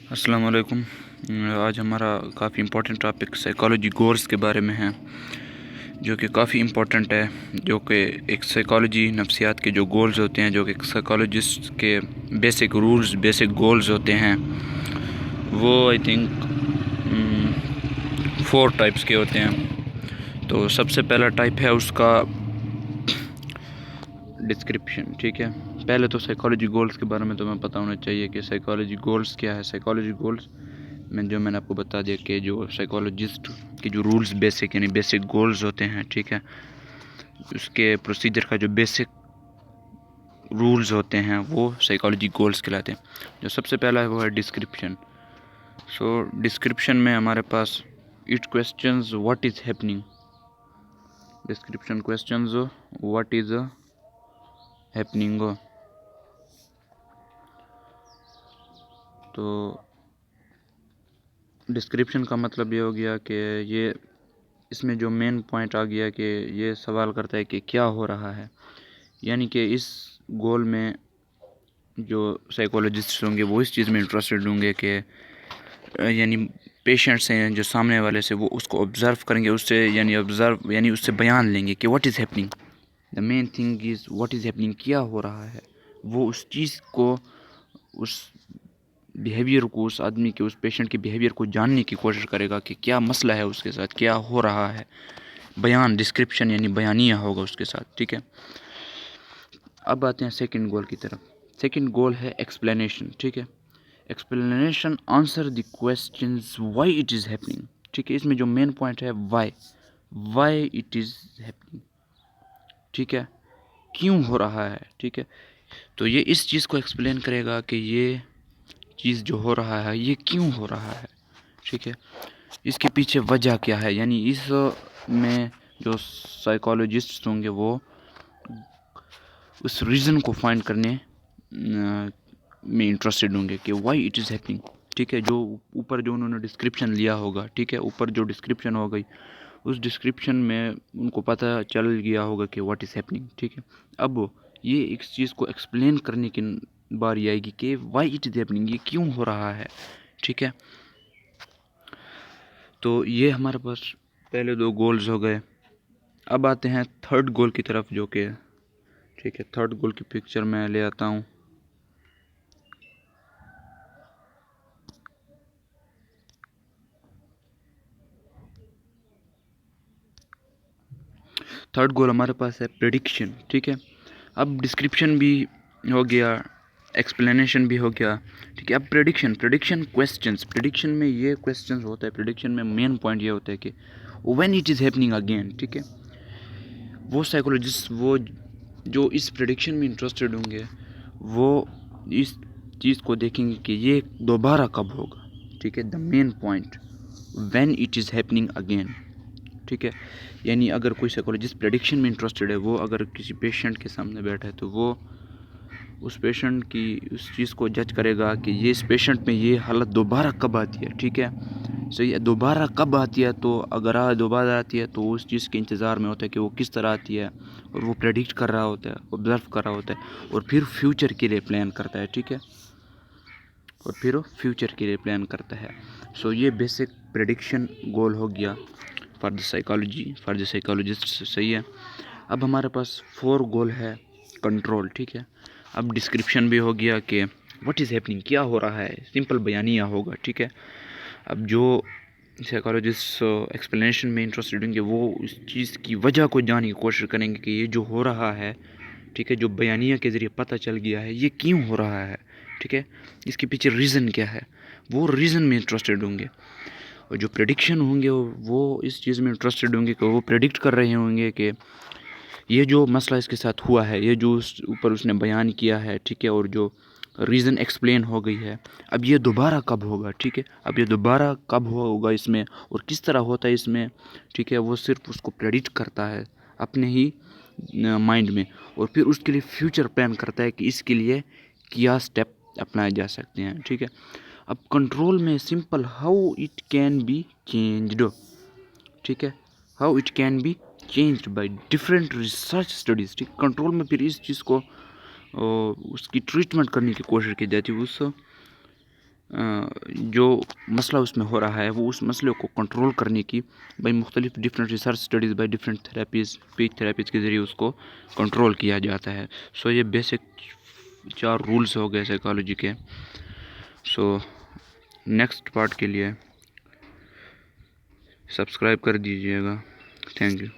अस्सलाम वालेकुम। आज हमारा काफ़ी इम्पोर्टेंट टॉपिक साइकोलॉजी गोल्स के बारे में है, जो कि काफ़ी इम्पोर्टेंट है। जो कि एक साइकोलॉजी नफ्सियात के जो गोल्स होते हैं, जो कि एक साइकोलॉजिस्ट के बेसिक रूल्स, बेसिक गोल्स होते हैं, वो आई थिंक 4 टाइप्स के होते हैं। तो सबसे पहला टाइप है उसका डिस्क्रिप्शन। ठीक है, पहले तो साइकोलॉजी गोल्स के बारे में तुम्हें पता होना चाहिए कि साइकोलॉजी गोल्स क्या है। साइकोलॉजी गोल्स मैंने आपको बता दिया कि जो साइकोलॉजिस्ट के जो रूल्स बेसिक यानी बेसिक गोल्स होते हैं, ठीक है, उसके प्रोसीजर का जो बेसिक रूल्स होते हैं वो साइकोलॉजी गोल्स कहलाते हैं। जो सबसे पहला है वो है डिस्क्रिप्शन। सो डिस्क्रिप्शन में हमारे पास it questions what is happening. Description questions what is happening. तो डिस्क्रिप्शन का मतलब ये हो गया कि ये इसमें जो मेन पॉइंट आ गया कि ये सवाल करता है कि क्या हो रहा है। यानी कि इस गोल में जो साइकोलॉजिस्ट होंगे वो इस चीज़ में इंटरेस्टेड होंगे कि यानी पेशेंट्स हैं जो सामने वाले से, वो उसको ऑब्ज़र्व करेंगे, उससे यानी उससे बयान लेंगे कि what is happening. The main thing is what is happening, क्या हो रहा है। वो उस चीज़ को, उस बिहेवियर को, उस आदमी के, उस पेशेंट के बिहेवियर को जानने की कोशिश करेगा कि क्या मसला है उसके साथ, क्या हो रहा है। बयान, डिस्क्रिप्शन यानी बयानिया होगा उसके साथ। ठीक है, अब आते हैं सेकंड गोल की तरफ। सेकंड गोल है एक्सप्लेनेशन। ठीक है, explanation answer the questions why it is happening. ठीक है, इसमें जो मेन पॉइंट है व्हाई इट इज़ हैपनिंग। ठीक है, क्यों हो रहा है। ठीक है, तो ये इस चीज़ को एक्सप्लेन करेगा कि ये चीज़ जो हो रहा है ये क्यों हो रहा है। ठीक है, इसके पीछे वजह क्या है। यानी इस में जो साइकोलॉजिस्ट होंगे वो उस रीज़न को फाइंड करने में इंटरेस्टेड होंगे कि व्हाई इट इज़ हैपनिंग। ठीक है, जो ऊपर जो उन्होंने डिस्क्रिप्शन लिया होगा, ठीक है, ऊपर जो डिस्क्रिप्शन हो गई, उस डिस्क्रिप्शन में उनको पता चल गया होगा कि व्हाट इज़ हैपनिंग। ठीक है, अब ये इस चीज़ को एक्सप्लेन करने की बारी आएगी कि व्हाई इट इज़ हैपनिंग, ये क्यों हो रहा है। ठीक है, तो ये हमारे पास पहले 2 गोल्स हो गए। अब आते हैं थर्ड गोल की तरफ, जो कि ठीक है, थर्ड गोल की पिक्चर मैं ले आता हूँ। थर्ड गोल हमारे पास है प्रेडिक्शन। ठीक है, अब डिस्क्रिप्शन भी हो गया, एक्सप्लेनेशन भी हो गया। ठीक है, अब प्रेडिक्शन क्वेश्चंस। प्रेडिक्शन में ये क्वेश्चंस होता है, प्रेडिक्शन में मेन पॉइंट ये होता है कि when it is happening again. ठीक है, वो साइकोलॉजिस्ट वो जो इस प्रेडिक्शन में इंटरेस्टेड होंगे वो इस चीज़ को देखेंगे कि ये दोबारा कब होगा। ठीक है, the main point when it is happening again. ठीक है, यानी अगर कोई साइकोलॉजिस्ट प्रेडिक्शन में इंटरेस्टेड है, वो अगर किसी पेशेंट के सामने बैठा है तो वो उस पेशेंट की उस चीज़ को जज करेगा कि ये इस पेशेंट में ये हालत दोबारा कब आती है। ठीक है, सही है, दोबारा कब आती है। तो अगर दोबारा आती है तो उस चीज़ के इंतज़ार में होता है कि वो किस तरह आती है, और वो प्रेडिक्ट कर रहा होता है, ऑब्ज़र्व कर रहा होता है, और फिर फ्यूचर के लिए प्लान करता है। ठीक है, और फिर वो फ्यूचर के लिए प्लान करता है। सो ये बेसिक प्रेडिक्शन गोल हो गया फॉर द साइकोलॉजिस्ट। सही है, अब हमारे पास 4 गोल है कंट्रोल। ठीक है, अब डिस्क्रिप्शन भी हो गया कि व्हाट इज़ हैपनिंग, क्या हो रहा है, सिंपल बयानिया होगा। ठीक है, अब जो साइकोलॉजिस्ट एक्सप्लेनेशन में इंटरेस्टेड होंगे वो उस चीज़ की वजह को जानने की कोशिश करेंगे कि ये जो हो रहा है, ठीक है, जो बयानिया के ज़रिए पता चल गया है, ये क्यों हो रहा है। ठीक है, इसके पीछे रीज़न क्या है, वो रीज़न में इंटरेस्टेड होंगे। और जो प्रेडिक्शन होंगे वो इस चीज़ में इंटरेस्टेड होंगे कि वो प्रेडिक्ट कर रहे होंगे कि ये जो मसला इसके साथ हुआ है, ये जो ऊपर उसने बयान किया है, ठीक है, और जो रीज़न एक्सप्लेन हो गई है, अब ये दोबारा कब होगा। ठीक है, अब ये दोबारा कब होगा इसमें, और किस तरह होता है इसमें। ठीक है, वो सिर्फ उसको प्रेडिक्ट करता है अपने ही माइंड में, और फिर उसके लिए फ्यूचर प्लान करता है कि इसके लिए क्या स्टेप अपनाए जा सकते हैं। ठीक है, अब कंट्रोल में simple how it can be changed. ठीक है, how it can be changed by different research studies. ठीक, कंट्रोल में फिर इस चीज़ को उसकी ट्रीटमेंट करने की कोशिश की जाती है, उस जो मसला उसमें हो रहा है वो उस मसले को कंट्रोल करने की भाई मुख्तलिफ different research studies by different therapies speech therapies के ज़रिए उसको कंट्रोल किया जाता है। सो ये बेसिक 4 रूल्स हो गए साइकोलॉजी के। सो नेक्स्ट पार्ट के लिए सब्सक्राइब कर दीजिएगा। Thank you.